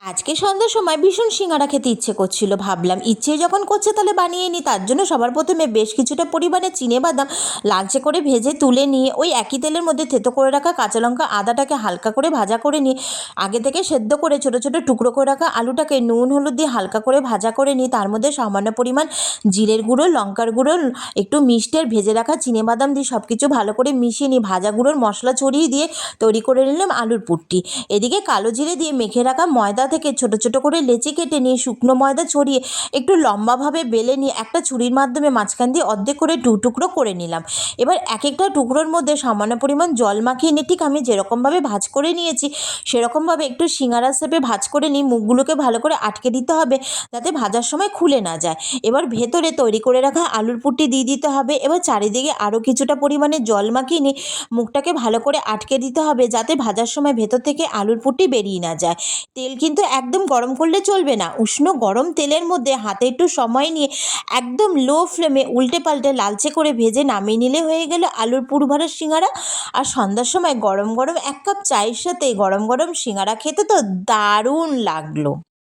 আজকে সন্ধ্যার সময় ভীষণ সিঙ্গারা খেতে ইচ্ছে করছিল, ভাবলাম ইচ্ছে যখন করছে তাহলে বানিয়ে নিই। তার জন্য সবার প্রথমে বেশ কিছুটা পরিমাণে চিনেবাদাম লালচে করে ভেজে তুলে নিয়ে ওই একই তেলের মধ্যে থেতো করে রাখা কাঁচা লঙ্কা আদাটাকে হালকা করে ভাজা করে নিয়ে আগে থেকে সেদ্ধ করে ছোটো ছোটো টুকরো করে রাখা আলুটাকে নুন হলুদ দিয়ে হালকা করে ভাজা করে নিই। তার মধ্যে সামান্য পরিমাণ জিরের গুঁড়ো, লঙ্কার গুঁড়ো, একটু মিষ্টি আর ভেজে রাখা চিনেবাদাম দিয়ে সব কিছু ভালো করে মিশিয়ে নিই। ভাজা গুঁড়োর মশলা ছড়িয়ে দিয়ে তৈরি করে নিলাম আলুর পুরটি। এদিকে কালো জিরে দিয়ে মেখে রাখা ময়দা থেকে ছোট ছোট করে লেচি কেটে নিয়ে শুকনো ময়দা ছড়িয়ে একটু লম্বাভাবে বেলে নিয়ে একটা ছুরির মাধ্যমে মাঝখান দিয়ে অর্ধেক করে টুকরো করে নিলাম। এবার এক একটা টুকরোর মধ্যে সামান্য পরিমাণ জল মাখিয়ে নিয়ে ঠিক আমি যেরকমভাবে ভাজ করে নিয়েছি সেরকমভাবে একটু সিঙ্গারা শেপে ভাজ করে নিই। মুখগুলোকে ভালো করে আটকে দিতে হবে যাতে ভাজার সময় খুলে না যায়। এবার ভেতরে তৈরি করে রাখা আলুর পুরটি দিয়ে দিতে হবে। এবার চারিদিকে আরও কিছুটা পরিমাণে জল মাখিয়ে নিয়ে মুখটাকে ভালো করে আটকে দিতে হবে যাতে ভাজার সময় ভেতর থেকে আলুর পুরটি বেরিয়ে না যায়। তেল কিন্তু একদম গরম করলে চলবে না। উষ্ণ গরম তেলের মধ্যে হাতে একটু সময় নিয়ে একদম লো ফ্লেমে উল্টে পাল্টে লালচে করে ভেজে নামিয়ে নিলে হয়ে গেল আলুর পুর ভরা সিঙ্গারা। আর সন্ধ্যার সময় গরম গরম এক কাপ চায়ের সাথে গরম গরম সিঙ্গারা খেতে তো দারুণ লাগলো।